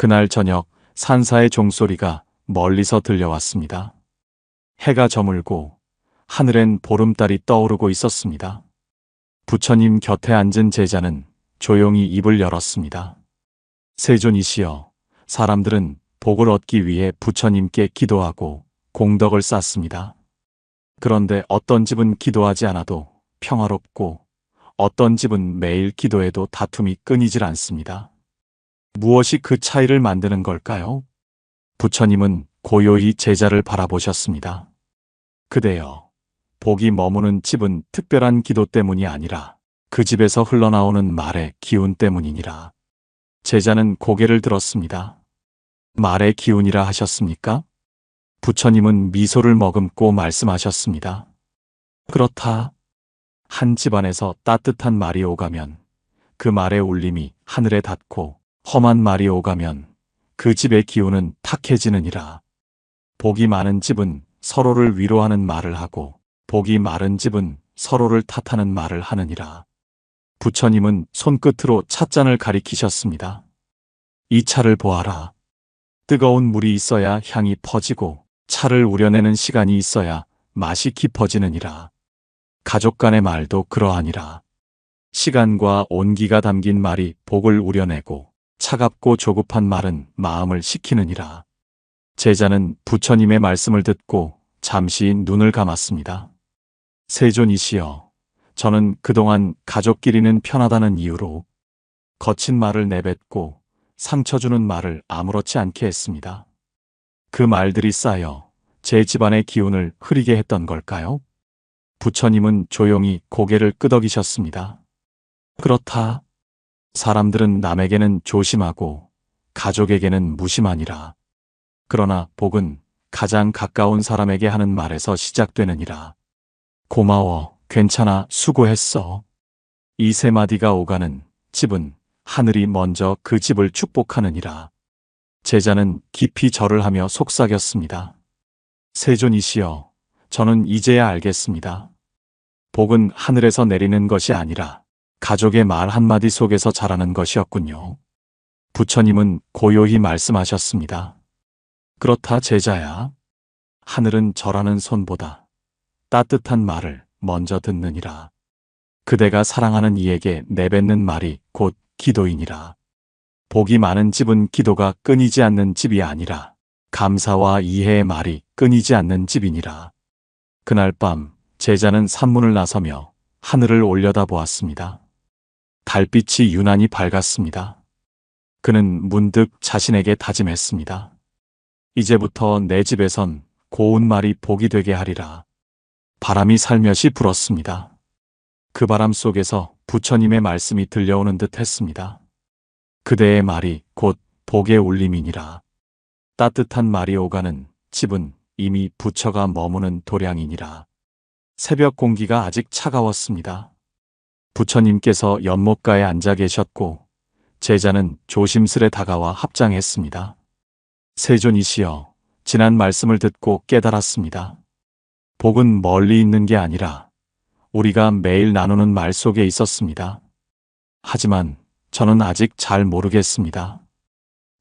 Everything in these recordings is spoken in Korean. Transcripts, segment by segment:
그날 저녁 산사의 종소리가 멀리서 들려왔습니다. 해가 저물고 하늘엔 보름달이 떠오르고 있었습니다. 부처님 곁에 앉은 제자는 조용히 입을 열었습니다. 세존이시여, 사람들은 복을 얻기 위해 부처님께 기도하고 공덕을 쌓습니다. 그런데 어떤 집은 기도하지 않아도 평화롭고 어떤 집은 매일 기도해도 다툼이 끊이질 않습니다. 무엇이 그 차이를 만드는 걸까요? 부처님은 고요히 제자를 바라보셨습니다. 그대여, 복이 머무는 집은 특별한 기도 때문이 아니라 그 집에서 흘러나오는 말의 기운 때문이니라. 제자는 고개를 들었습니다. 말의 기운이라 하셨습니까? 부처님은 미소를 머금고 말씀하셨습니다. 그렇다. 한 집안에서 따뜻한 말이 오가면 그 말의 울림이 하늘에 닿고 험한 말이 오가면 그 집의 기운은 탁해지느니라. 복이 많은 집은 서로를 위로하는 말을 하고 복이 마른 집은 서로를 탓하는 말을 하느니라. 부처님은 손끝으로 찻잔을 가리키셨습니다. 이 차를 보아라. 뜨거운 물이 있어야 향이 퍼지고 차를 우려내는 시간이 있어야 맛이 깊어지느니라. 가족 간의 말도 그러하니라. 시간과 온기가 담긴 말이 복을 우려내고 차갑고 조급한 말은 마음을 식히느니라. 제자는 부처님의 말씀을 듣고 잠시 눈을 감았습니다. 세존이시여, 저는 그동안 가족끼리는 편하다는 이유로 거친 말을 내뱉고 상처 주는 말을 아무렇지 않게 했습니다. 그 말들이 쌓여 제 집안의 기운을 흐리게 했던 걸까요? 부처님은 조용히 고개를 끄덕이셨습니다. 그렇다. 사람들은 남에게는 조심하고 가족에게는 무심하니라. 그러나 복은 가장 가까운 사람에게 하는 말에서 시작되느니라. 고마워, 괜찮아, 수고했어. 이 세 마디가 오가는 집은 하늘이 먼저 그 집을 축복하느니라. 제자는 깊이 절을 하며 속삭였습니다. 세존이시여, 저는 이제야 알겠습니다. 복은 하늘에서 내리는 것이 아니라 가족의 말 한마디 속에서 자라는 것이었군요. 부처님은 고요히 말씀하셨습니다. 그렇다 제자야. 하늘은 절하는 손보다 따뜻한 말을 먼저 듣느니라. 그대가 사랑하는 이에게 내뱉는 말이 곧 기도이니라. 복이 많은 집은 기도가 끊이지 않는 집이 아니라 감사와 이해의 말이 끊이지 않는 집이니라. 그날 밤 제자는 산문을 나서며 하늘을 올려다보았습니다. 달빛이 유난히 밝았습니다. 그는 문득 자신에게 다짐했습니다. 이제부터 내 집에선 고운 말이 복이 되게 하리라. 바람이 살며시 불었습니다. 그 바람 속에서 부처님의 말씀이 들려오는 듯 했습니다. 그대의 말이 곧 복의 울림이니라. 따뜻한 말이 오가는 집은 이미 부처가 머무는 도량이니라. 새벽 공기가 아직 차가웠습니다. 부처님께서 연못가에 앉아 계셨고 제자는 조심스레 다가와 합장했습니다. 세존이시여, 지난 말씀을 듣고 깨달았습니다. 복은 멀리 있는 게 아니라 우리가 매일 나누는 말 속에 있었습니다. 하지만 저는 아직 잘 모르겠습니다.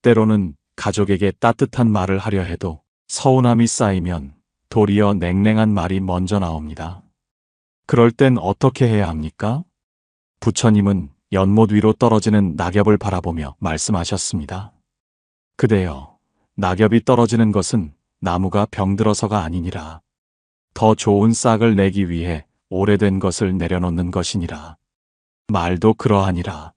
때로는 가족에게 따뜻한 말을 하려 해도 서운함이 쌓이면 도리어 냉랭한 말이 먼저 나옵니다. 그럴 땐 어떻게 해야 합니까? 부처님은 연못 위로 떨어지는 낙엽을 바라보며 말씀하셨습니다. 그대여, 낙엽이 떨어지는 것은 나무가 병들어서가 아니니라. 더 좋은 싹을 내기 위해 오래된 것을 내려놓는 것이니라. 말도 그러하니라.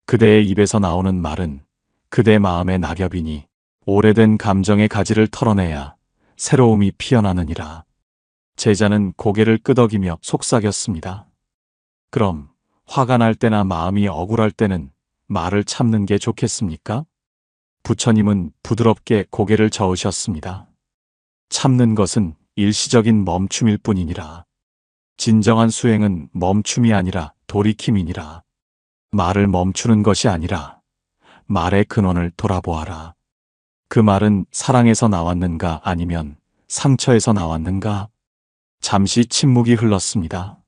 그대의 입에서 나오는 말은 그대 마음의 낙엽이니 오래된 감정의 가지를 털어내야 새로움이 피어나느니라. 제자는 고개를 끄덕이며 속삭였습니다. 그럼 화가 날 때나 마음이 억울할 때는 말을 참는 게 좋겠습니까? 부처님은 부드럽게 고개를 저으셨습니다. 참는 것은 일시적인 멈춤일 뿐이니라. 진정한 수행은 멈춤이 아니라 돌이킴이니라. 말을 멈추는 것이 아니라 말의 근원을 돌아보아라. 그 말은 사랑에서 나왔는가 아니면 상처에서 나왔는가? 잠시 침묵이 흘렀습니다.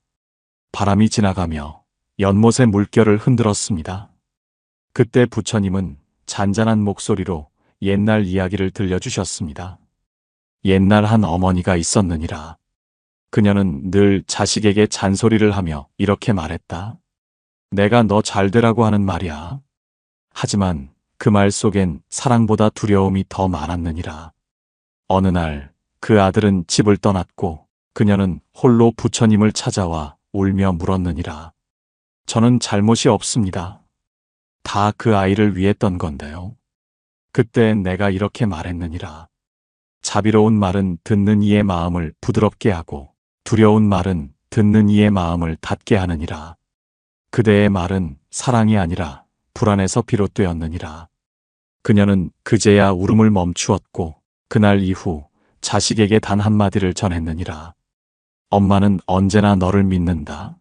바람이 지나가며 연못의 물결을 흔들었습니다. 그때 부처님은 잔잔한 목소리로 옛날 이야기를 들려주셨습니다. 옛날 한 어머니가 있었느니라. 그녀는 늘 자식에게 잔소리를 하며 이렇게 말했다. 내가 너 잘되라고 하는 말이야. 하지만 그 말 속엔 사랑보다 두려움이 더 많았느니라. 어느 날 그 아들은 집을 떠났고 그녀는 홀로 부처님을 찾아와 울며 물었느니라. 저는 잘못이 없습니다. 다 그 아이를 위했던 건데요. 그때 내가 이렇게 말했느니라. 자비로운 말은 듣는 이의 마음을 부드럽게 하고 두려운 말은 듣는 이의 마음을 닫게 하느니라. 그대의 말은 사랑이 아니라 불안에서 비롯되었느니라. 그녀는 그제야 울음을 멈추었고 그날 이후 자식에게 단 한마디를 전했느니라. 엄마는 언제나 너를 믿는다.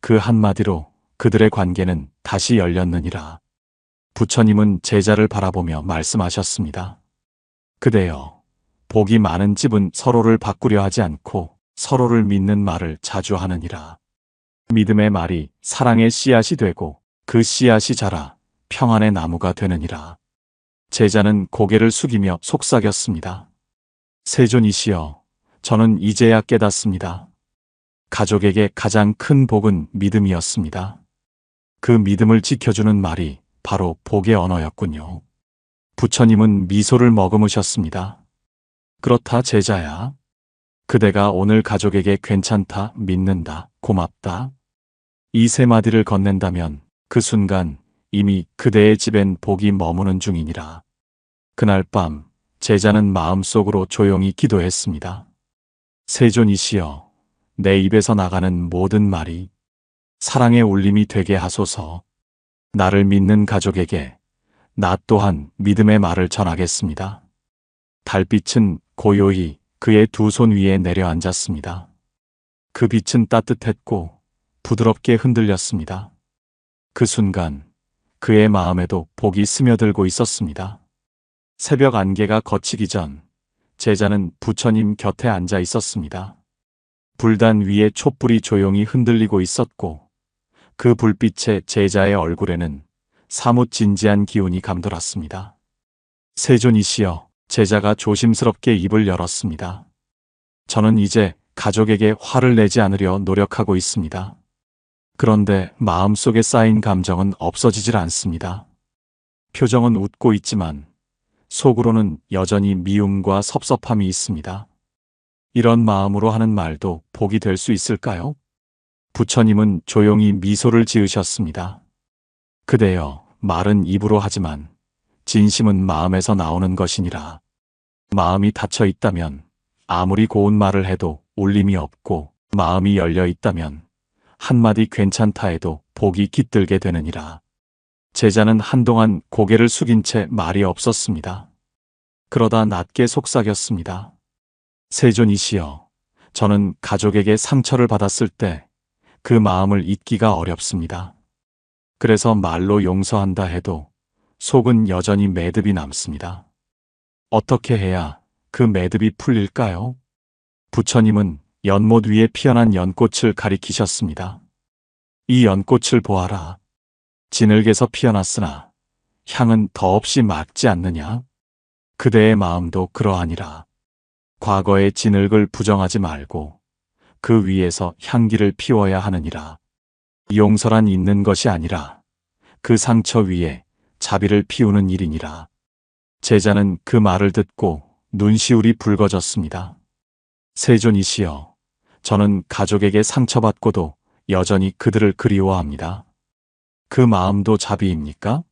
그 한마디로 그들의 관계는 다시 열렸느니라. 부처님은 제자를 바라보며 말씀하셨습니다. 그대여, 복이 많은 집은 서로를 바꾸려 하지 않고 서로를 믿는 말을 자주 하느니라. 믿음의 말이 사랑의 씨앗이 되고 그 씨앗이 자라 평안의 나무가 되느니라. 제자는 고개를 숙이며 속삭였습니다. 세존이시여, 저는 이제야 깨닫습니다. 가족에게 가장 큰 복은 믿음이었습니다. 그 믿음을 지켜주는 말이 바로 복의 언어였군요. 부처님은 미소를 머금으셨습니다. 그렇다 제자야. 그대가 오늘 가족에게 괜찮다, 믿는다, 고맙다. 이 세 마디를 건넨다면 그 순간 이미 그대의 집엔 복이 머무는 중이니라. 그날 밤 제자는 마음속으로 조용히 기도했습니다. 세존이시여, 내 입에서 나가는 모든 말이 사랑의 울림이 되게 하소서. 나를 믿는 가족에게 나 또한 믿음의 말을 전하겠습니다. 달빛은 고요히 그의 두 손 위에 내려앉았습니다. 그 빛은 따뜻했고 부드럽게 흔들렸습니다. 그 순간 그의 마음에도 복이 스며들고 있었습니다. 새벽 안개가 걷히기 전 제자는 부처님 곁에 앉아 있었습니다. 불단 위에 촛불이 조용히 흔들리고 있었고 그 불빛에 제자의 얼굴에는 사뭇 진지한 기운이 감돌았습니다. 세존이시여, 제자가 조심스럽게 입을 열었습니다. 저는 이제 가족에게 화를 내지 않으려 노력하고 있습니다. 그런데 마음속에 쌓인 감정은 없어지질 않습니다. 표정은 웃고 있지만 속으로는 여전히 미움과 섭섭함이 있습니다. 이런 마음으로 하는 말도 복이 될 수 있을까요? 부처님은 조용히 미소를 지으셨습니다. 그대여, 말은 입으로 하지만 진심은 마음에서 나오는 것이니라. 마음이 닫혀 있다면 아무리 고운 말을 해도 울림이 없고 마음이 열려 있다면 한마디 괜찮다 해도 복이 깃들게 되느니라. 제자는 한동안 고개를 숙인 채 말이 없었습니다. 그러다 낮게 속삭였습니다. 세존이시여, 저는 가족에게 상처를 받았을 때 그 마음을 잊기가 어렵습니다. 그래서 말로 용서한다 해도 속은 여전히 매듭이 남습니다. 어떻게 해야 그 매듭이 풀릴까요? 부처님은 연못 위에 피어난 연꽃을 가리키셨습니다. 이 연꽃을 보아라. 진흙에서 피어났으나 향은 더없이 맑지 않느냐? 그대의 마음도 그러하니라. 과거의 진흙을 부정하지 말고 그 위에서 향기를 피워야 하느니라. 용서란 있는 것이 아니라 그 상처 위에 자비를 피우는 일이니라. 제자는 그 말을 듣고 눈시울이 붉어졌습니다. 세존이시여, 저는 가족에게 상처받고도 여전히 그들을 그리워합니다. 그 마음도 자비입니까?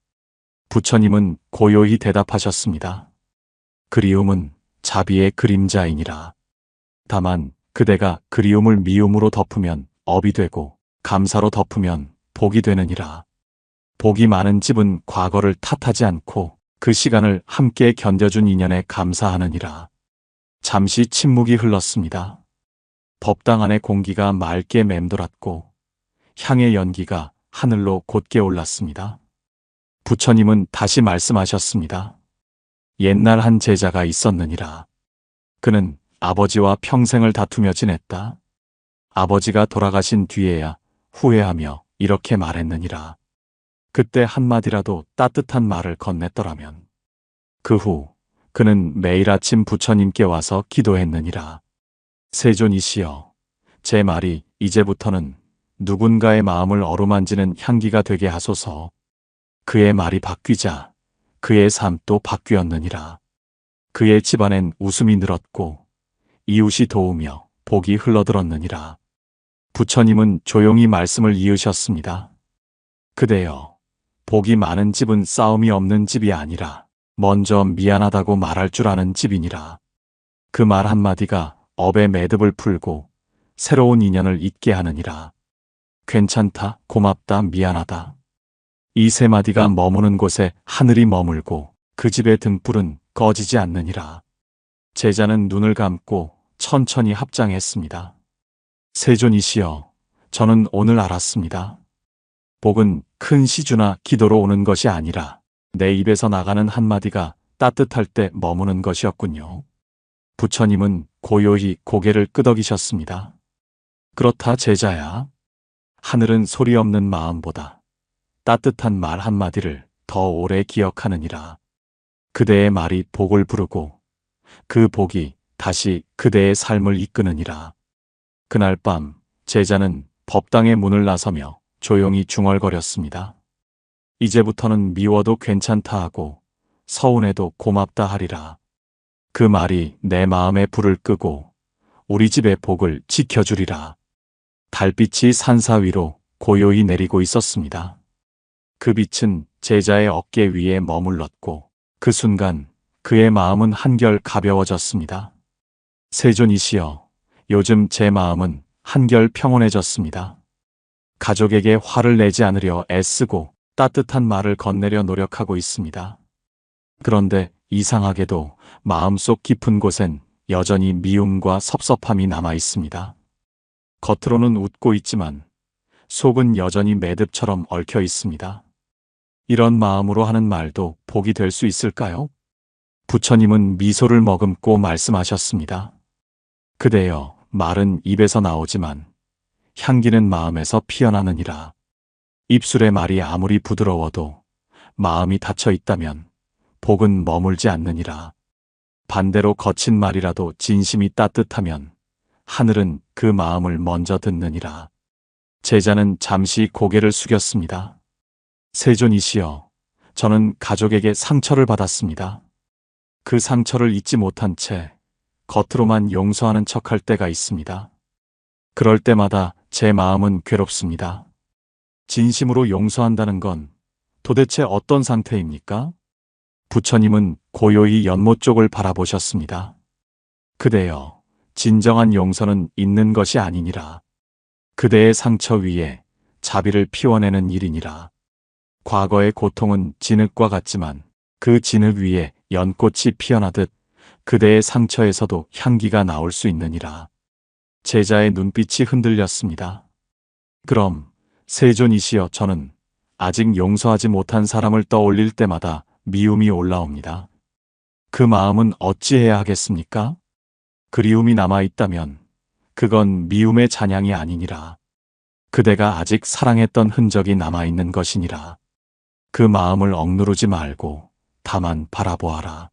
부처님은 고요히 대답하셨습니다. 그리움은 자비의 그림자이니라. 다만 그대가 그리움을 미움으로 덮으면 업이 되고 감사로 덮으면 복이 되느니라. 복이 많은 집은 과거를 탓하지 않고 그 시간을 함께 견뎌준 인연에 감사하느니라. 잠시 침묵이 흘렀습니다. 법당 안의 공기가 맑게 맴돌았고 향의 연기가 하늘로 곧게 올랐습니다. 부처님은 다시 말씀하셨습니다. 옛날 한 제자가 있었느니라. 그는 아버지와 평생을 다투며 지냈다. 아버지가 돌아가신 뒤에야 후회하며 이렇게 말했느니라. 그때 한마디라도 따뜻한 말을 건넸더라면. 그 후 그는 매일 아침 부처님께 와서 기도했느니라. 세존이시여, 제 말이 이제부터는 누군가의 마음을 어루만지는 향기가 되게 하소서. 그의 말이 바뀌자 그의 삶도 바뀌었느니라. 그의 집안엔 웃음이 늘었고 이웃이 도우며 복이 흘러들었느니라. 부처님은 조용히 말씀을 이으셨습니다. 그대여, 복이 많은 집은 싸움이 없는 집이 아니라 먼저 미안하다고 말할 줄 아는 집이니라. 그 말 한마디가 업의 매듭을 풀고 새로운 인연을 잇게 하느니라. 괜찮다, 고맙다, 미안하다. 이 세 마디가 머무는 곳에 하늘이 머물고 그 집의 등불은 꺼지지 않느니라. 제자는 눈을 감고 천천히 합장했습니다. 세존이시여, 저는 오늘 알았습니다. 복은 큰 시주나 기도로 오는 것이 아니라 내 입에서 나가는 한마디가 따뜻할 때 머무는 것이었군요. 부처님은 고요히 고개를 끄덕이셨습니다. 그렇다 제자야. 하늘은 소리 없는 마음보다 따뜻한 말 한마디를 더 오래 기억하느니라. 그대의 말이 복을 부르고 그 복이 다시 그대의 삶을 이끄느니라. 그날 밤 제자는 법당의 문을 나서며 조용히 중얼거렸습니다. 이제부터는 미워도 괜찮다 하고 서운해도 고맙다 하리라. 그 말이 내 마음에 불을 끄고 우리 집의 복을 지켜주리라. 달빛이 산사 위로 고요히 내리고 있었습니다. 그 빛은 제자의 어깨 위에 머물렀고 그 순간 그의 마음은 한결 가벼워졌습니다. 세존이시여, 요즘 제 마음은 한결 평온해졌습니다. 가족에게 화를 내지 않으려 애쓰고 따뜻한 말을 건네려 노력하고 있습니다. 그런데 이상하게도 마음속 깊은 곳엔 여전히 미움과 섭섭함이 남아 있습니다. 겉으로는 웃고 있지만 속은 여전히 매듭처럼 얽혀 있습니다. 이런 마음으로 하는 말도 복이 될 수 있을까요? 부처님은 미소를 머금고 말씀하셨습니다. 그대여, 말은 입에서 나오지만 향기는 마음에서 피어나느니라. 입술의 말이 아무리 부드러워도 마음이 닫혀 있다면 복은 머물지 않느니라. 반대로 거친 말이라도 진심이 따뜻하면 하늘은 그 마음을 먼저 듣느니라. 제자는 잠시 고개를 숙였습니다. 세존이시여, 저는 가족에게 상처를 받았습니다. 그 상처를 잊지 못한 채 겉으로만 용서하는 척할 때가 있습니다. 그럴 때마다 제 마음은 괴롭습니다. 진심으로 용서한다는 건 도대체 어떤 상태입니까? 부처님은 고요히 연못 쪽을 바라보셨습니다. 그대여, 진정한 용서는 있는 것이 아니니라. 그대의 상처 위에 자비를 피워내는 일이니라. 과거의 고통은 진흙과 같지만 그 진흙 위에 연꽃이 피어나듯 그대의 상처에서도 향기가 나올 수 있느니라. 제자의 눈빛이 흔들렸습니다. 그럼 세존이시여, 저는 아직 용서하지 못한 사람을 떠올릴 때마다 미움이 올라옵니다. 그 마음은 어찌해야 하겠습니까? 그리움이 남아있다면 그건 미움의 잔향이 아니니라. 그대가 아직 사랑했던 흔적이 남아있는 것이니라. 그 마음을 억누르지 말고 다만 바라보아라.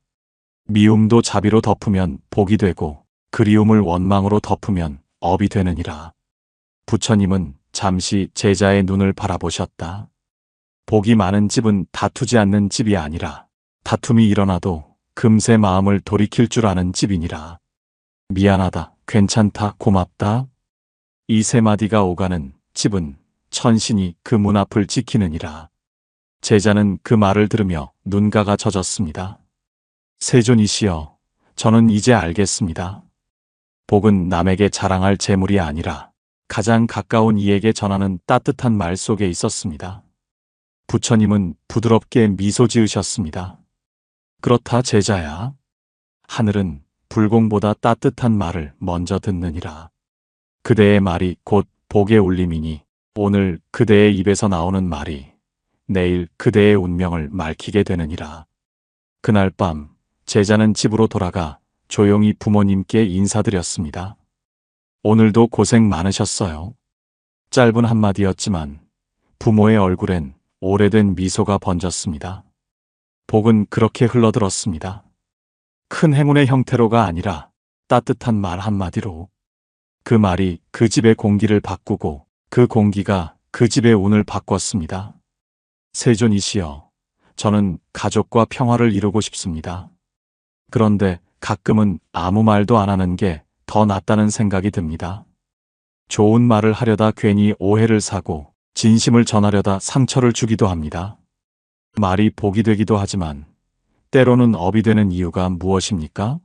미움도 자비로 덮으면 복이 되고 그리움을 원망으로 덮으면 업이 되느니라. 부처님은 잠시 제자의 눈을 바라보셨다. 복이 많은 집은 다투지 않는 집이 아니라 다툼이 일어나도 금세 마음을 돌이킬 줄 아는 집이니라. 미안하다, 괜찮다, 고맙다. 이 세 마디가 오가는 집은 천신이 그 문 앞을 지키느니라. 제자는 그 말을 들으며 눈가가 젖었습니다. 세존이시여, 저는 이제 알겠습니다. 복은 남에게 자랑할 재물이 아니라 가장 가까운 이에게 전하는 따뜻한 말 속에 있었습니다. 부처님은 부드럽게 미소 지으셨습니다. 그렇다 제자야. 하늘은 불공보다 따뜻한 말을 먼저 듣느니라. 그대의 말이 곧 복의 울림이니 오늘 그대의 입에서 나오는 말이 내일 그대의 운명을 맑히게 되느니라. 그날 밤 제자는 집으로 돌아가 조용히 부모님께 인사드렸습니다. 오늘도 고생 많으셨어요. 짧은 한마디였지만 부모의 얼굴엔 오래된 미소가 번졌습니다. 복은 그렇게 흘러들었습니다. 큰 행운의 형태로가 아니라 따뜻한 말 한마디로. 그 말이 그 집의 공기를 바꾸고 그 공기가 그 집의 운을 바꿨습니다. 세존이시여, 저는 가족과 평화를 이루고 싶습니다. 그런데 가끔은 아무 말도 안 하는 게 더 낫다는 생각이 듭니다. 좋은 말을 하려다 괜히 오해를 사고 진심을 전하려다 상처를 주기도 합니다. 말이 복이 되기도 하지만 때로는 업이 되는 이유가 무엇입니까?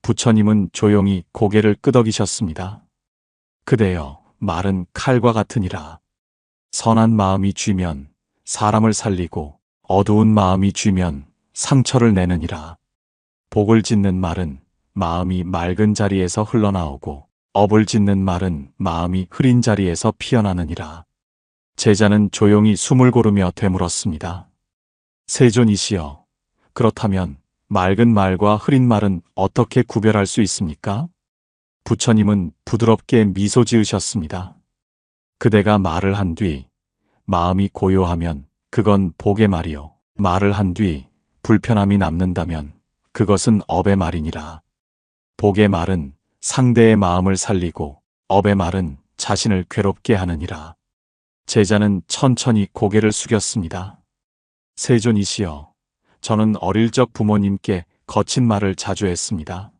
부처님은 조용히 고개를 끄덕이셨습니다. 그대여, 말은 칼과 같으니라. 선한 마음이 쥐면 사람을 살리고 어두운 마음이 쥐면 상처를 내느니라. 복을 짓는 말은 마음이 맑은 자리에서 흘러나오고 업을 짓는 말은 마음이 흐린 자리에서 피어나느니라. 제자는 조용히 숨을 고르며 되물었습니다. 세존이시여, 그렇다면 맑은 말과 흐린 말은 어떻게 구별할 수 있습니까? 부처님은 부드럽게 미소 지으셨습니다. 그대가 말을 한 뒤 마음이 고요하면 그건 복의 말이요. 말을 한 뒤 불편함이 남는다면 그것은 업의 말이니라. 복의 말은 상대의 마음을 살리고 업의 말은 자신을 괴롭게 하느니라. 제자는 천천히 고개를 숙였습니다. 세존이시여, 저는 어릴 적 부모님께 거친 말을 자주 했습니다.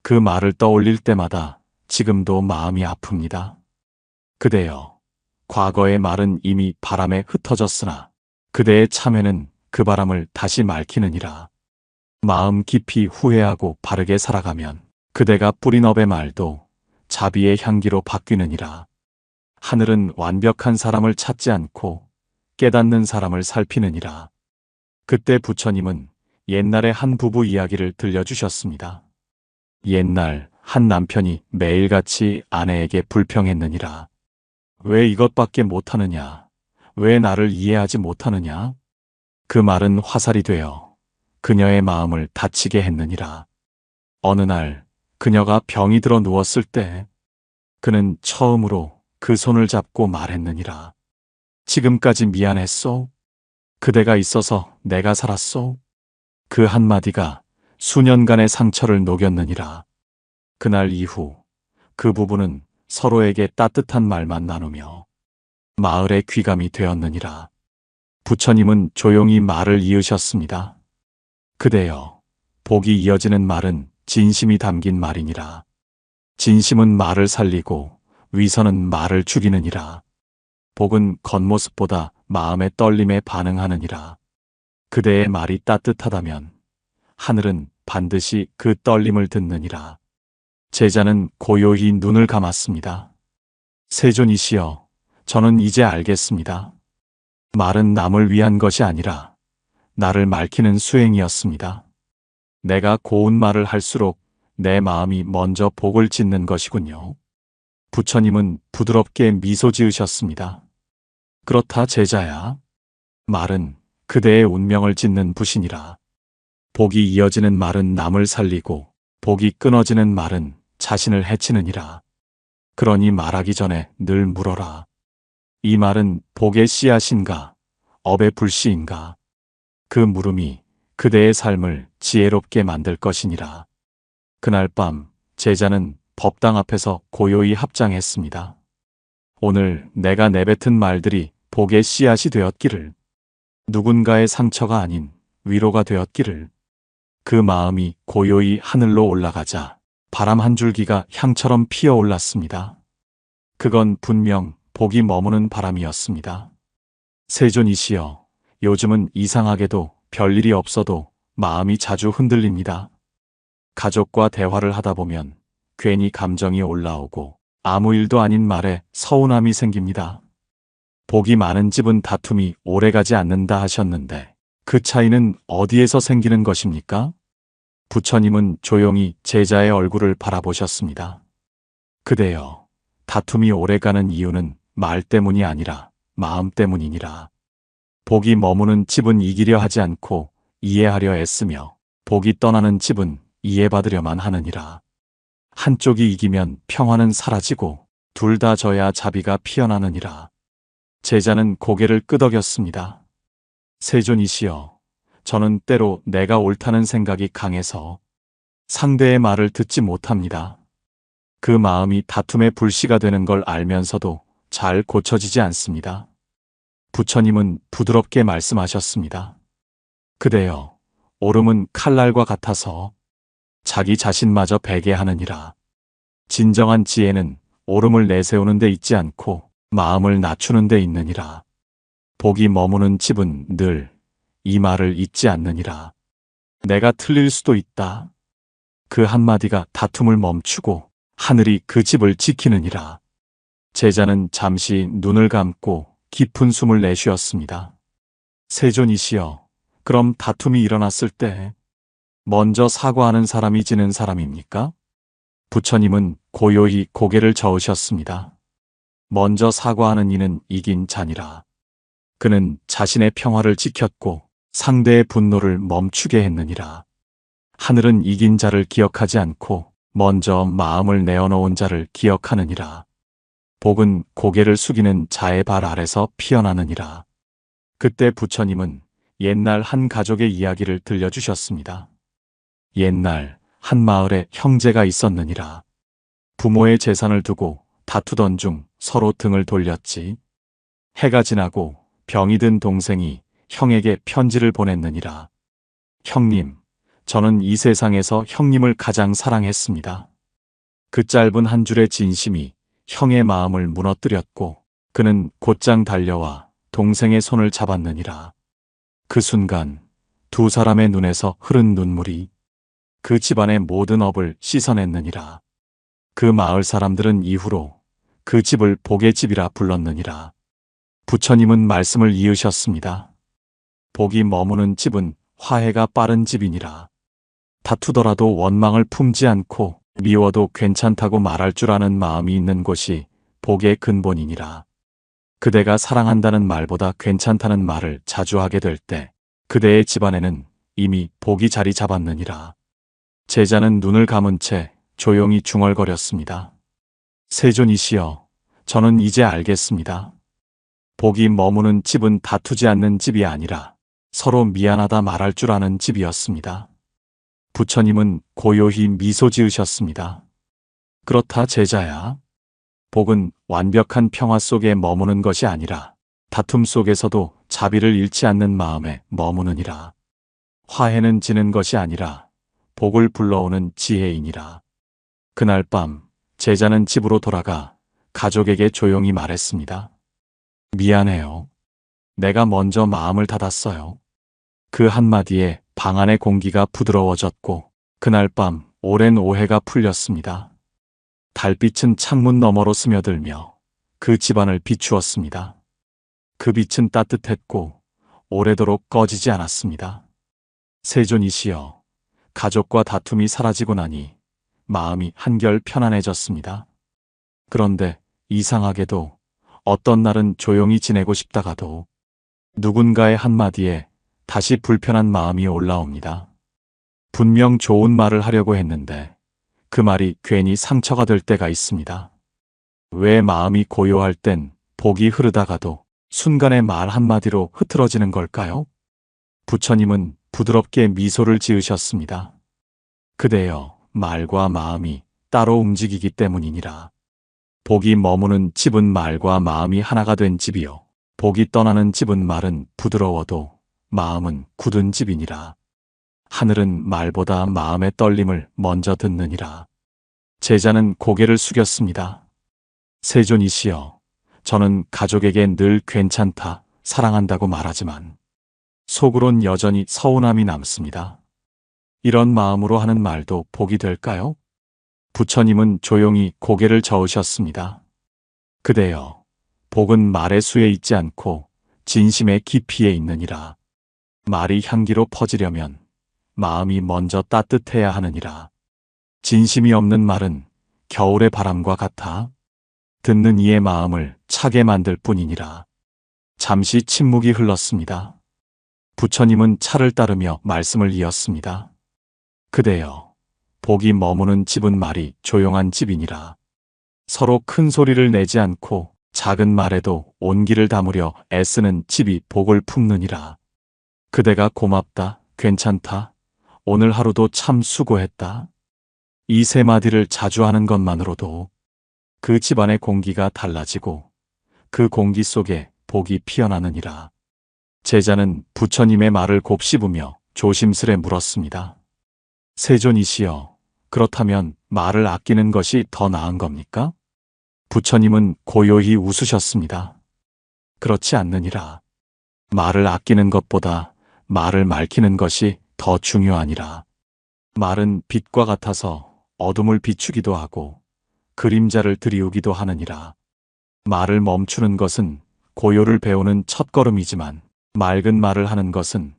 그 말을 떠올릴 때마다 지금도 마음이 아픕니다. 그대여, 과거의 말은 이미 바람에 흩어졌으나 그대의 참회는 그 바람을 다시 말키느니라. 마음 깊이 후회하고 바르게 살아가면 그대가 뿌린 업의 말도 자비의 향기로 바뀌느니라. 하늘은 완벽한 사람을 찾지 않고 깨닫는 사람을 살피느니라. 그때 부처님은 옛날의 한 부부 이야기를 들려주셨습니다. 옛날 한 남편이 매일같이 아내에게 불평했느니라. 왜 이것밖에 못하느냐? 왜 나를 이해하지 못하느냐? 그 말은 화살이 되어 그녀의 마음을 다치게 했느니라. 어느 날 그녀가 병이 들어 누웠을 때 그는 처음으로 그 손을 잡고 말했느니라. 지금까지 미안했소. 그대가 있어서 내가 살았소. 그 한마디가 수년간의 상처를 녹였느니라. 그날 이후 그 부부는 서로에게 따뜻한 말만 나누며 마을의 귀감이 되었느니라. 부처님은 조용히 말을 이으셨습니다. 그대여, 복이 이어지는 말은 진심이 담긴 말이니라. 진심은 말을 살리고 위선은 말을 죽이느니라. 복은 겉모습보다 마음의 떨림에 반응하느니라. 그대의 말이 따뜻하다면 하늘은 반드시 그 떨림을 듣느니라. 제자는 고요히 눈을 감았습니다. 세존이시여, 저는 이제 알겠습니다. 말은 남을 위한 것이 아니라 나를 말키는 수행이었습니다. 내가 고운 말을 할수록 내 마음이 먼저 복을 짓는 것이군요. 부처님은 부드럽게 미소 지으셨습니다. 그렇다 제자야. 말은 그대의 운명을 짓는 붓이니라. 복이 이어지는 말은 남을 살리고 복이 끊어지는 말은 자신을 해치느니라. 그러니 말하기 전에 늘 물어라. 이 말은 복의 씨앗인가, 업의 불씨인가? 그 물음이 그대의 삶을 지혜롭게 만들 것이니라. 그날 밤 제자는 법당 앞에서 고요히 합장했습니다. 오늘 내가 내뱉은 말들이 복의 씨앗이 되었기를, 누군가의 상처가 아닌 위로가 되었기를. 그 마음이 고요히 하늘로 올라가자 바람 한 줄기가 향처럼 피어올랐습니다. 그건 분명 복이 머무는 바람이었습니다. 세존이시여, 요즘은 이상하게도 별일이 없어도 마음이 자주 흔들립니다. 가족과 대화를 하다 보면 괜히 감정이 올라오고 아무 일도 아닌 말에 서운함이 생깁니다. 복이 많은 집은 다툼이 오래가지 않는다 하셨는데 그 차이는 어디에서 생기는 것입니까? 부처님은 조용히 제자의 얼굴을 바라보셨습니다. 그대여, 다툼이 오래가는 이유는 말 때문이 아니라 마음 때문이니라. 복이 머무는 집은 이기려 하지 않고 이해하려 애쓰며 복이 떠나는 집은 이해받으려만 하느니라. 한쪽이 이기면 평화는 사라지고 둘 다 져야 자비가 피어나느니라. 제자는 고개를 끄덕였습니다. 세존이시여, 저는 때로 내가 옳다는 생각이 강해서 상대의 말을 듣지 못합니다. 그 마음이 다툼의 불씨가 되는 걸 알면서도 잘 고쳐지지 않습니다. 부처님은 부드럽게 말씀하셨습니다. 그대여, 옳음은 칼날과 같아서 자기 자신마저 베게 하느니라. 진정한 지혜는 옳음을 내세우는 데 있지 않고 마음을 낮추는 데 있느니라. 복이 머무는 집은 늘 이 말을 잊지 않느니라. 내가 틀릴 수도 있다. 그 한마디가 다툼을 멈추고 하늘이 그 집을 지키느니라. 제자는 잠시 눈을 감고 깊은 숨을 내쉬었습니다. 세존이시여, 그럼 다툼이 일어났을 때 먼저 사과하는 사람이 지는 사람입니까? 부처님은 고요히 고개를 저으셨습니다. 먼저 사과하는 이는 이긴 자니라. 그는 자신의 평화를 지켰고 상대의 분노를 멈추게 했느니라. 하늘은 이긴 자를 기억하지 않고 먼저 마음을 내어놓은 자를 기억하느니라. 복은 고개를 숙이는 자의 발 아래서 피어나느니라. 그때 부처님은 옛날 한 가족의 이야기를 들려주셨습니다. 옛날 한 마을에 형제가 있었느니라. 부모의 재산을 두고 다투던 중 서로 등을 돌렸지. 해가 지나고 병이 든 동생이 형에게 편지를 보냈느니라. 형님, 저는 이 세상에서 형님을 가장 사랑했습니다. 그 짧은 한 줄의 진심이 형의 마음을 무너뜨렸고 그는 곧장 달려와 동생의 손을 잡았느니라. 그 순간 두 사람의 눈에서 흐른 눈물이 그 집안의 모든 업을 씻어냈느니라. 그 마을 사람들은 이후로 그 집을 복의 집이라 불렀느니라. 부처님은 말씀을 이으셨습니다. 복이 머무는 집은 화해가 빠른 집이니라. 다투더라도 원망을 품지 않고 미워도 괜찮다고 말할 줄 아는 마음이 있는 곳이 복의 근본이니라. 그대가 사랑한다는 말보다 괜찮다는 말을 자주 하게 될 때 그대의 집안에는 이미 복이 자리 잡았느니라. 제자는 눈을 감은 채 조용히 중얼거렸습니다. 세존이시여, 저는 이제 알겠습니다. 복이 머무는 집은 다투지 않는 집이 아니라 서로 미안하다 말할 줄 아는 집이었습니다. 부처님은 고요히 미소 지으셨습니다. 그렇다 제자야. 복은 완벽한 평화 속에 머무는 것이 아니라 다툼 속에서도 자비를 잃지 않는 마음에 머무느니라. 화해는 지는 것이 아니라 복을 불러오는 지혜이니라. 그날 밤 제자는 집으로 돌아가 가족에게 조용히 말했습니다. 미안해요. 내가 먼저 마음을 닫았어요. 그 한마디에 방 안의 공기가 부드러워졌고 그날 밤 오랜 오해가 풀렸습니다. 달빛은 창문 너머로 스며들며 그 집안을 비추었습니다. 그 빛은 따뜻했고 오래도록 꺼지지 않았습니다. 세존이시여, 가족과 다툼이 사라지고 나니 마음이 한결 편안해졌습니다. 그런데 이상하게도 어떤 날은 조용히 지내고 싶다가도 누군가의 한마디에 다시 불편한 마음이 올라옵니다. 분명 좋은 말을 하려고 했는데 그 말이 괜히 상처가 될 때가 있습니다. 왜 마음이 고요할 땐 복이 흐르다가도 순간의 말 한마디로 흐트러지는 걸까요? 부처님은 부드럽게 미소를 지으셨습니다. 그대여, 말과 마음이 따로 움직이기 때문이니라. 복이 머무는 집은 말과 마음이 하나가 된 집이요. 복이 떠나는 집은 말은 부드러워도 마음은 굳은 집이니라. 하늘은 말보다 마음의 떨림을 먼저 듣느니라. 제자는 고개를 숙였습니다. 세존이시여, 저는 가족에게 늘 괜찮다, 사랑한다고 말하지만 속으론 여전히 서운함이 남습니다. 이런 마음으로 하는 말도 복이 될까요? 부처님은 조용히 고개를 저으셨습니다. 그대여, 복은 말의 수에 있지 않고 진심의 깊이에 있느니라. 말이 향기로 퍼지려면 마음이 먼저 따뜻해야 하느니라. 진심이 없는 말은 겨울의 바람과 같아 듣는 이의 마음을 차게 만들 뿐이니라. 잠시 침묵이 흘렀습니다. 부처님은 차를 따르며 말씀을 이었습니다. 그대여, 복이 머무는 집은 말이 조용한 집이니라. 서로 큰 소리를 내지 않고 작은 말에도 온기를 담으려 애쓰는 집이 복을 품느니라. 그대가 고맙다, 괜찮다, 오늘 하루도 참 수고했다. 이 세 마디를 자주 하는 것만으로도 그 집안의 공기가 달라지고 그 공기 속에 복이 피어나느니라. 제자는 부처님의 말을 곱씹으며 조심스레 물었습니다. 세존이시여, 그렇다면 말을 아끼는 것이 더 나은 겁니까? 부처님은 고요히 웃으셨습니다. 그렇지 않느니라. 말을 아끼는 것보다 말을 맑히는 것이 더 중요하니라. 말은 빛과 같아서 어둠을 비추기도 하고 그림자를 드리우기도 하느니라. 말을 멈추는 것은 고요를 배우는 첫걸음이지만 맑은 말을 하는 것은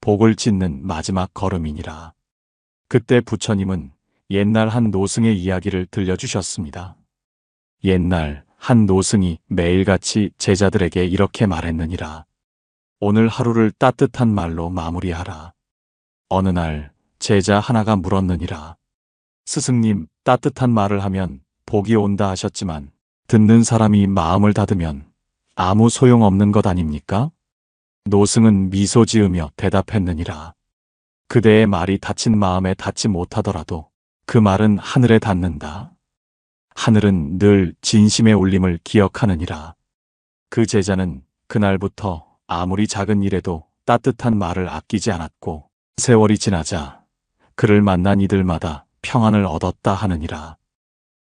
복을 짓는 마지막 걸음이니라. 그때 부처님은 옛날 한 노승의 이야기를 들려주셨습니다. 옛날 한 노승이 매일같이 제자들에게 이렇게 말했느니라. 오늘 하루를 따뜻한 말로 마무리하라. 어느 날 제자 하나가 물었느니라. 스승님, 따뜻한 말을 하면 복이 온다 하셨지만 듣는 사람이 마음을 닫으면 아무 소용없는 것 아닙니까? 노승은 미소 지으며 대답했느니라. 그대의 말이 닫힌 마음에 닿지 못하더라도 그 말은 하늘에 닿는다. 하늘은 늘 진심의 울림을 기억하느니라. 그 제자는 그날부터 아무리 작은 일에도 따뜻한 말을 아끼지 않았고 세월이 지나자 그를 만난 이들마다 평안을 얻었다 하느니라.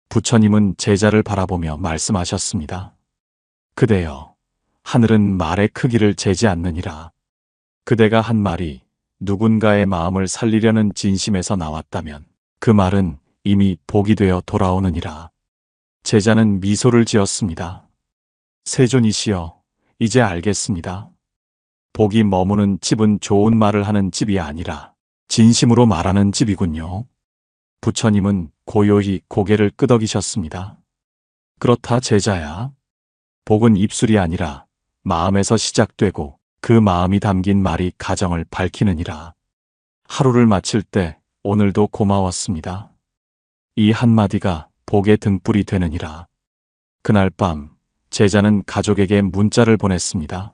부처님은 제자를 바라보며 말씀하셨습니다. 그대여, 하늘은 말의 크기를 재지 않느니라. 그대가 한 말이 누군가의 마음을 살리려는 진심에서 나왔다면 그 말은 이미 복이 되어 돌아오느니라. 제자는 미소를 지었습니다. 세존이시여, 이제 알겠습니다. 복이 머무는 집은 좋은 말을 하는 집이 아니라 진심으로 말하는 집이군요. 부처님은 고요히 고개를 끄덕이셨습니다. 그렇다 제자야. 복은 입술이 아니라 마음에서 시작되고 그 마음이 담긴 말이 가정을 밝히느니라. 하루를 마칠 때 오늘도 고마웠습니다. 이 한마디가 복의 등불이 되느니라. 그날 밤 제자는 가족에게 문자를 보냈습니다.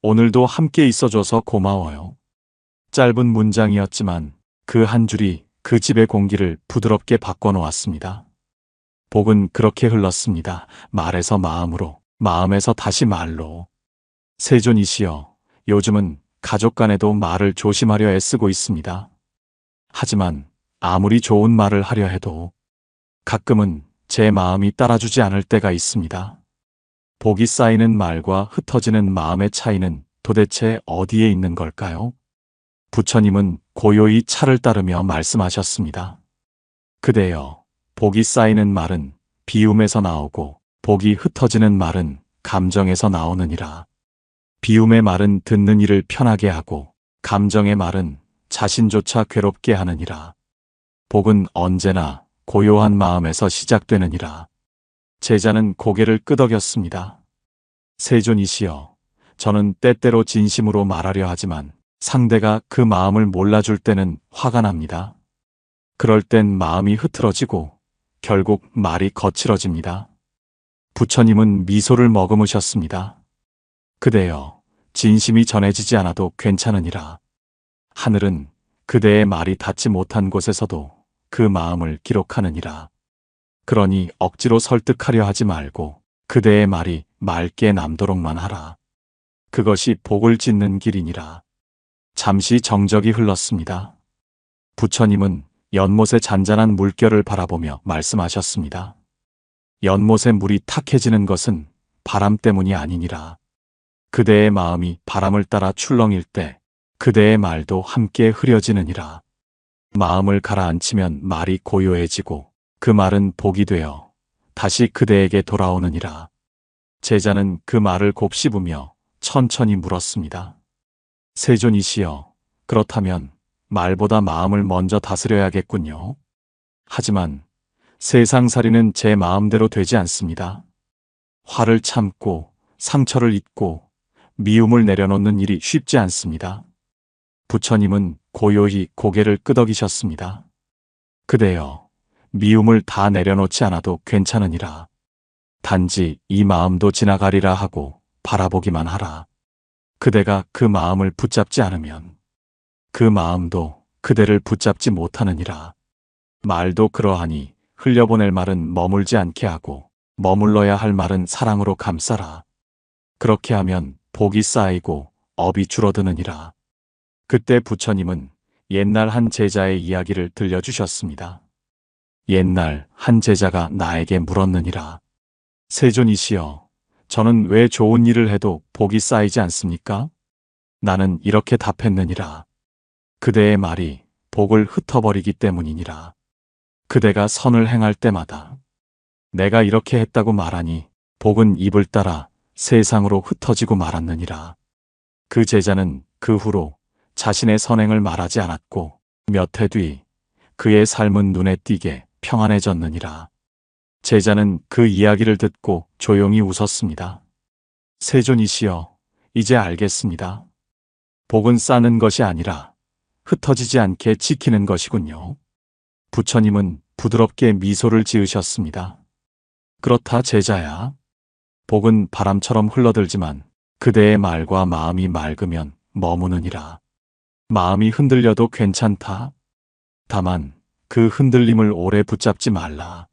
오늘도 함께 있어줘서 고마워요. 짧은 문장이었지만 그 한 줄이 그 집의 공기를 부드럽게 바꿔놓았습니다. 복은 그렇게 흘렀습니다. 말에서 마음으로, 마음에서 다시 말로. 세존이시여, 요즘은 가족 간에도 말을 조심하려 애쓰고 있습니다. 하지만 아무리 좋은 말을 하려 해도 가끔은 제 마음이 따라주지 않을 때가 있습니다. 복이 쌓이는 말과 흩어지는 마음의 차이는 도대체 어디에 있는 걸까요? 부처님은 고요히 차를 따르며 말씀하셨습니다. 그대여, 복이 쌓이는 말은 비움에서 나오고 복이 흩어지는 말은 감정에서 나오느니라. 비움의 말은 듣는 이를 편하게 하고 감정의 말은 자신조차 괴롭게 하느니라. 복은 언제나 고요한 마음에서 시작되느니라. 제자는 고개를 끄덕였습니다. 세존이시여, 저는 때때로 진심으로 말하려 하지만 상대가 그 마음을 몰라줄 때는 화가 납니다. 그럴 땐 마음이 흐트러지고 결국 말이 거칠어집니다. 부처님은 미소를 머금으셨습니다. 그대여, 진심이 전해지지 않아도 괜찮으니라. 하늘은 그대의 말이 닿지 못한 곳에서도 그 마음을 기록하느니라. 그러니 억지로 설득하려 하지 말고 그대의 말이 맑게 남도록만 하라. 그것이 복을 짓는 길이니라. 잠시 정적이 흘렀습니다. 부처님은 연못의 잔잔한 물결을 바라보며 말씀하셨습니다. 연못의 물이 탁해지는 것은 바람 때문이 아니니라. 그대의 마음이 바람을 따라 출렁일 때 그대의 말도 함께 흐려지느니라. 마음을 가라앉히면 말이 고요해지고 그 말은 복이 되어 다시 그대에게 돌아오느니라. 제자는 그 말을 곱씹으며 천천히 물었습니다. 세존이시여, 그렇다면 말보다 마음을 먼저 다스려야겠군요. 하지만 세상살이는 제 마음대로 되지 않습니다. 화를 참고 상처를 잊고 미움을 내려놓는 일이 쉽지 않습니다. 부처님은 고요히 고개를 끄덕이셨습니다. 그대여, 미움을 다 내려놓지 않아도 괜찮으니라. 단지 이 마음도 지나가리라 하고 바라보기만 하라. 그대가 그 마음을 붙잡지 않으면 그 마음도 그대를 붙잡지 못하느니라. 말도 그러하니 흘려보낼 말은 머물지 않게 하고 머물러야 할 말은 사랑으로 감싸라. 그렇게 하면 복이 쌓이고 업이 줄어드느니라. 그때 부처님은 옛날 한 제자의 이야기를 들려주셨습니다. 옛날 한 제자가 나에게 물었느니라. 세존이시여, 저는 왜 좋은 일을 해도 복이 쌓이지 않습니까? 나는 이렇게 답했느니라. 그대의 말이 복을 흩어버리기 때문이니라. 그대가 선을 행할 때마다 내가 이렇게 했다고 말하니 복은 입을 따라 세상으로 흩어지고 말았느니라. 그 제자는 그 후로 자신의 선행을 말하지 않았고 몇 해 뒤 그의 삶은 눈에 띄게 평안해졌느니라. 제자는 그 이야기를 듣고 조용히 웃었습니다. 세존이시여, 이제 알겠습니다. 복은 쌓는 것이 아니라 흩어지지 않게 지키는 것이군요. 부처님은 부드럽게 미소를 지으셨습니다. 그렇다 제자야. 복은 바람처럼 흘러들지만 그대의 말과 마음이 맑으면 머무느니라. 마음이 흔들려도 괜찮다. 다만 그 흔들림을 오래 붙잡지 말라.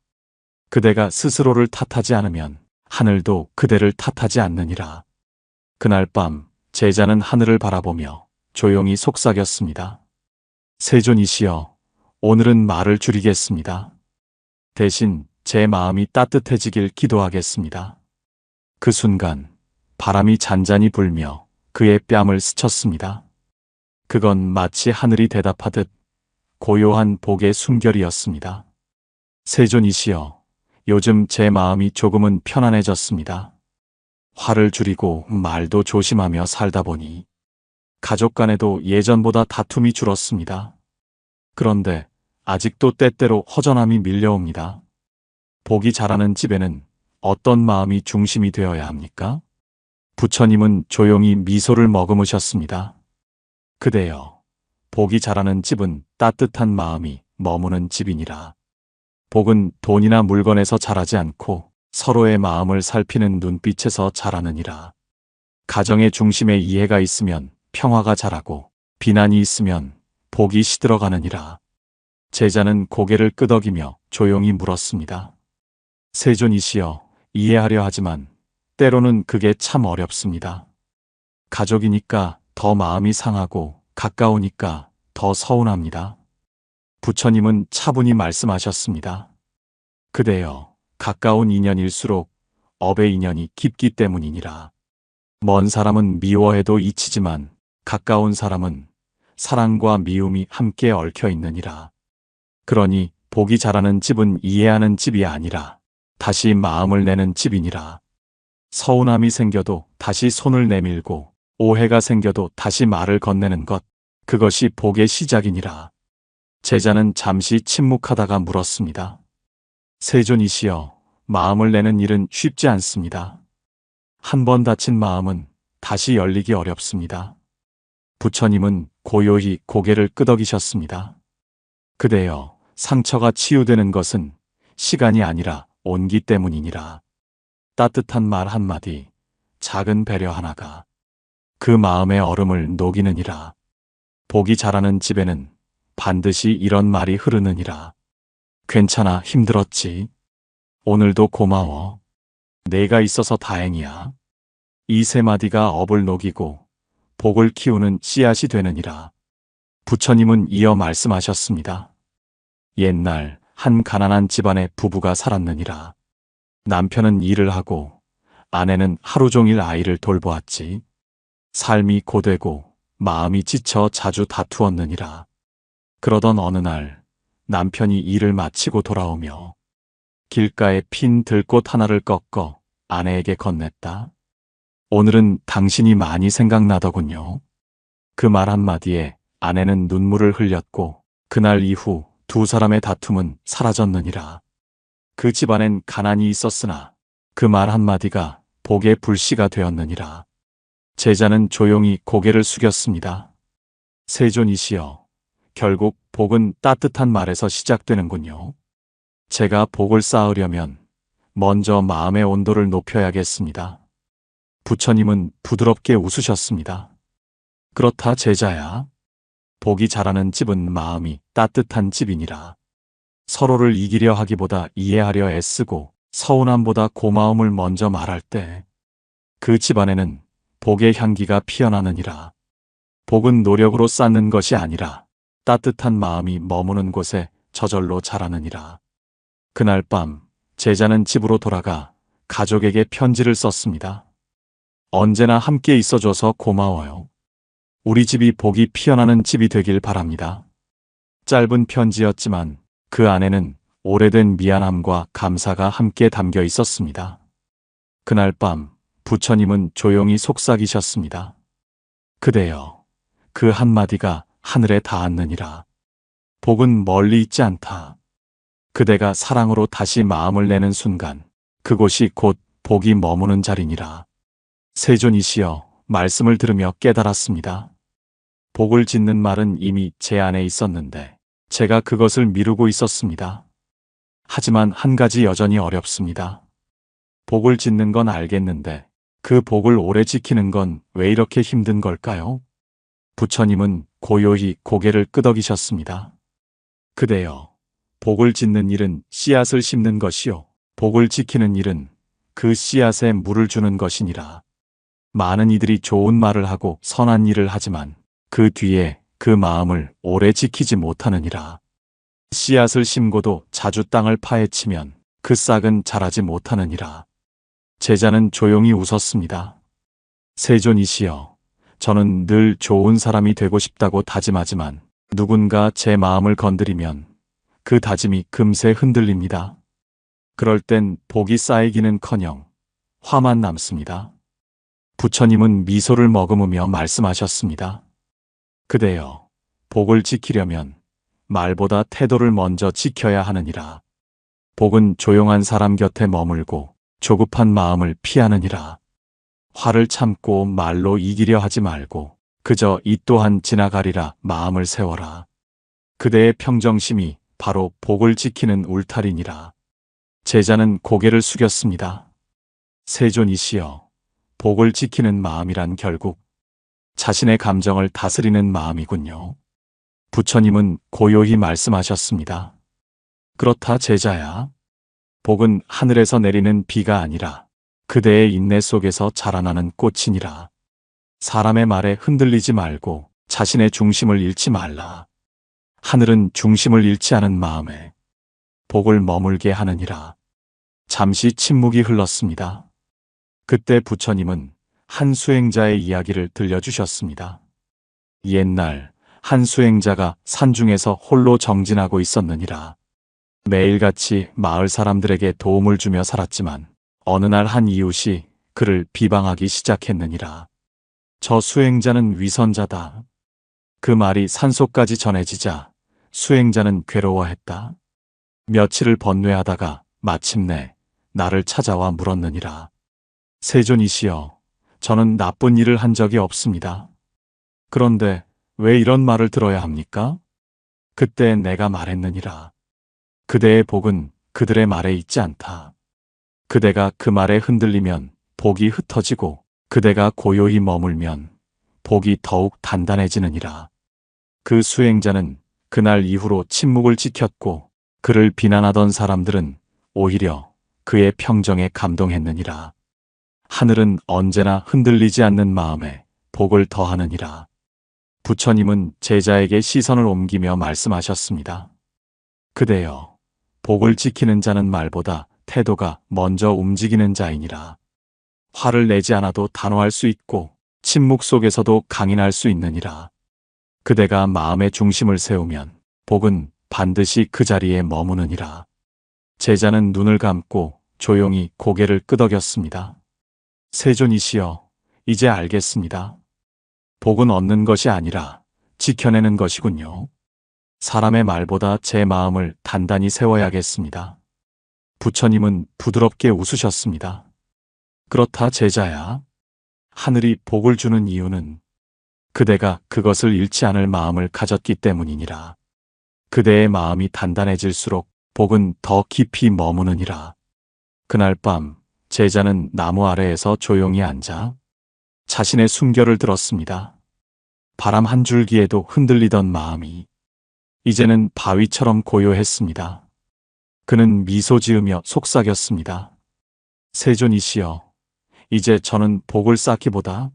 그대가 스스로를 탓하지 않으면 하늘도 그대를 탓하지 않느니라. 그날 밤 제자는 하늘을 바라보며 조용히 속삭였습니다. 세존이시여, 오늘은 말을 줄이겠습니다. 대신 제 마음이 따뜻해지길 기도하겠습니다. 그 순간 바람이 잔잔히 불며 그의 뺨을 스쳤습니다. 그건 마치 하늘이 대답하듯 고요한 복의 숨결이었습니다. 세존이시여, 요즘 제 마음이 조금은 편안해졌습니다. 화를 줄이고 말도 조심하며 살다 보니 가족 간에도 예전보다 다툼이 줄었습니다. 그런데 아직도 때때로 허전함이 밀려옵니다. 복이 자라는 집에는 어떤 마음이 중심이 되어야 합니까? 부처님은 조용히 미소를 머금으셨습니다. 그대여, 복이 자라는 집은 따뜻한 마음이 머무는 집이니라. 복은 돈이나 물건에서 자라지 않고 서로의 마음을 살피는 눈빛에서 자라느니라. 가정의 중심에 이해가 있으면 평화가 자라고 비난이 있으면 복이 시들어가느니라. 제자는 고개를 끄덕이며 조용히 물었습니다. 세존이시여, 이해하려 하지만 때로는 그게 참 어렵습니다. 가족이니까 더 마음이 상하고 가까우니까 더 서운합니다. 부처님은 차분히 말씀하셨습니다. 그대여, 가까운 인연일수록 업의 인연이 깊기 때문이니라. 먼 사람은 미워해도 잊히지만 가까운 사람은 사랑과 미움이 함께 얽혀 있느니라. 그러니 복이 자라는 집은 이해하는 집이 아니라 다시 마음을 내는 집이니라. 서운함이 생겨도 다시 손을 내밀고 오해가 생겨도 다시 말을 건네는 것, 그것이 복의 시작이니라. 제자는 잠시 침묵하다가 물었습니다. 세존이시여, 마음을 내는 일은 쉽지 않습니다. 한 번 닫힌 마음은 다시 열리기 어렵습니다. 부처님은 고요히 고개를 끄덕이셨습니다. 그대여, 상처가 치유되는 것은 시간이 아니라 온기 때문이니라. 따뜻한 말 한마디, 작은 배려 하나가 그 마음의 얼음을 녹이느니라. 복이 자라는 집에는 반드시 이런 말이 흐르느니라. 괜찮아, 힘들었지. 오늘도 고마워. 내가 있어서 다행이야. 이 세 마디가 업을 녹이고 복을 키우는 씨앗이 되느니라. 부처님은 이어 말씀하셨습니다. 옛날 한 가난한 집안의 부부가 살았느니라. 남편은 일을 하고 아내는 하루 종일 아이를 돌보았지. 삶이 고되고 마음이 지쳐 자주 다투었느니라. 그러던 어느 날 남편이 일을 마치고 돌아오며 길가에 핀 들꽃 하나를 꺾어 아내에게 건넸다. 오늘은 당신이 많이 생각나더군요. 그 말 한마디에 아내는 눈물을 흘렸고 그날 이후 두 사람의 다툼은 사라졌느니라. 그 집안엔 가난이 있었으나 그 말 한마디가 복의 불씨가 되었느니라. 제자는 조용히 고개를 숙였습니다. 세존이시여, 결국 복은 따뜻한 말에서 시작되는군요. 제가 복을 쌓으려면 먼저 마음의 온도를 높여야겠습니다. 부처님은 부드럽게 웃으셨습니다. 그렇다 제자야. 복이 자라는 집은 마음이 따뜻한 집이니라. 서로를 이기려 하기보다 이해하려 애쓰고 서운함보다 고마움을 먼저 말할 때 그 집안에는 복의 향기가 피어나느니라. 복은 노력으로 쌓는 것이 아니라 따뜻한 마음이 머무는 곳에 저절로 자라느니라. 그날 밤 제자는 집으로 돌아가 가족에게 편지를 썼습니다. 언제나 함께 있어줘서 고마워요. 우리 집이 복이 피어나는 집이 되길 바랍니다. 짧은 편지였지만 그 안에는 오래된 미안함과 감사가 함께 담겨 있었습니다. 그날 밤 부처님은 조용히 속삭이셨습니다. 그대여, 그 한마디가 하늘에 닿았느니라. 복은 멀리 있지 않다. 그대가 사랑으로 다시 마음을 내는 순간 그곳이 곧 복이 머무는 자리니라. 세존이시여, 말씀을 들으며 깨달았습니다. 복을 짓는 말은 이미 제 안에 있었는데 제가 그것을 미루고 있었습니다. 하지만 한 가지 여전히 어렵습니다. 복을 짓는 건 알겠는데 그 복을 오래 지키는 건 왜 이렇게 힘든 걸까요? 부처님은 고요히 고개를 끄덕이셨습니다. 그대여, 복을 짓는 일은 씨앗을 심는 것이요. 복을 지키는 일은 그 씨앗에 물을 주는 것이니라. 많은 이들이 좋은 말을 하고 선한 일을 하지만 그 뒤에 그 마음을 오래 지키지 못하느니라. 씨앗을 심고도 자주 땅을 파헤치면 그 싹은 자라지 못하느니라. 제자는 조용히 웃었습니다. 세존이시여, 저는 늘 좋은 사람이 되고 싶다고 다짐하지만 누군가 제 마음을 건드리면 그 다짐이 금세 흔들립니다. 그럴 땐 복이 쌓이기는커녕 화만 남습니다. 부처님은 미소를 머금으며 말씀하셨습니다. 그대여, 복을 지키려면 말보다 태도를 먼저 지켜야 하느니라. 복은 조용한 사람 곁에 머물고 조급한 마음을 피하느니라. 화를 참고 말로 이기려 하지 말고 그저 이 또한 지나가리라 마음을 세워라. 그대의 평정심이 바로 복을 지키는 울타리니라. 제자는 고개를 숙였습니다. 세존이시여, 복을 지키는 마음이란 결국 자신의 감정을 다스리는 마음이군요. 부처님은 고요히 말씀하셨습니다. 그렇다 제자야. 복은 하늘에서 내리는 비가 아니라 그대의 인내 속에서 자라나는 꽃이니라. 사람의 말에 흔들리지 말고 자신의 중심을 잃지 말라. 하늘은 중심을 잃지 않은 마음에 복을 머물게 하느니라. 잠시 침묵이 흘렀습니다. 그때 부처님은 한 수행자의 이야기를 들려주셨습니다. 옛날 한 수행자가 산중에서 홀로 정진하고 있었느니라. 매일같이 마을 사람들에게 도움을 주며 살았지만 어느 날 한 이웃이 그를 비방하기 시작했느니라. 저 수행자는 위선자다. 그 말이 산속까지 전해지자 수행자는 괴로워했다. 며칠을 번뇌하다가 마침내 나를 찾아와 물었느니라. 세존이시여, 저는 나쁜 일을 한 적이 없습니다. 그런데 왜 이런 말을 들어야 합니까? 그때 내가 말했느니라. 그대의 복은 그들의 말에 있지 않다. 그대가 그 말에 흔들리면 복이 흩어지고 그대가 고요히 머물면 복이 더욱 단단해지느니라. 그 수행자는 그날 이후로 침묵을 지켰고 그를 비난하던 사람들은 오히려 그의 평정에 감동했느니라. 하늘은 언제나 흔들리지 않는 마음에 복을 더하느니라. 부처님은 제자에게 시선을 옮기며 말씀하셨습니다. 그대여, 복을 지키는 자는 말보다 태도가 먼저 움직이는 자이니라. 화를 내지 않아도 단호할 수 있고 침묵 속에서도 강인할 수 있느니라. 그대가 마음의 중심을 세우면 복은 반드시 그 자리에 머무느니라. 제자는 눈을 감고 조용히 고개를 끄덕였습니다. 세존이시여, 이제 알겠습니다. 복은 얻는 것이 아니라 지켜내는 것이군요. 사람의 말보다 제 마음을 단단히 세워야겠습니다. 부처님은 부드럽게 웃으셨습니다. 그렇다 제자야. 하늘이 복을 주는 이유는 그대가 그것을 잃지 않을 마음을 가졌기 때문이니라. 그대의 마음이 단단해질수록 복은 더 깊이 머무느니라. 그날 밤 제자는 나무 아래에서 조용히 앉아 자신의 숨결을 들었습니다. 바람 한 줄기에도 흔들리던 마음이 이제는 바위처럼 고요했습니다. 그는 미소 지으며 속삭였습니다. 세존이시여, 이제 저는 복을 쌓기보다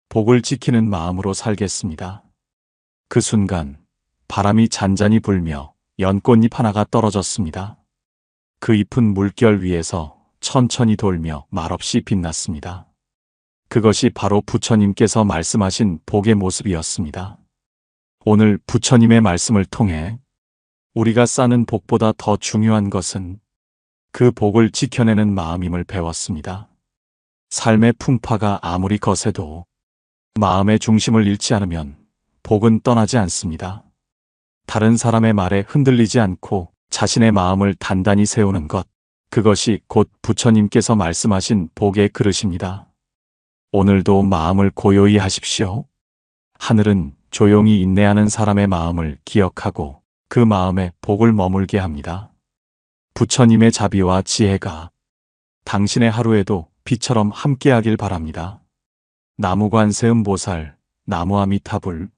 복을 지키는 마음으로 살겠습니다. 그 순간 바람이 잔잔히 불며 연꽃잎 하나가 떨어졌습니다. 그 잎은 물결 위에서 천천히 돌며 말없이 빛났습니다. 그것이 바로 부처님께서 말씀하신 복의 모습이었습니다. 오늘 부처님의 말씀을 통해 우리가 쌓는 복보다 더 중요한 것은 그 복을 지켜내는 마음임을 배웠습니다. 삶의 풍파가 아무리 거세도 마음의 중심을 잃지 않으면 복은 떠나지 않습니다. 다른 사람의 말에 흔들리지 않고 자신의 마음을 단단히 세우는 것, 그것이 곧 부처님께서 말씀하신 복의 그릇입니다. 오늘도 마음을 고요히 하십시오. 하늘은 조용히 인내하는 사람의 마음을 기억하고 그 마음에 복을 머물게 합니다. 부처님의 자비와 지혜가 당신의 하루에도 빛처럼 함께하길 바랍니다. 나무관세음보살, 나무아미타불.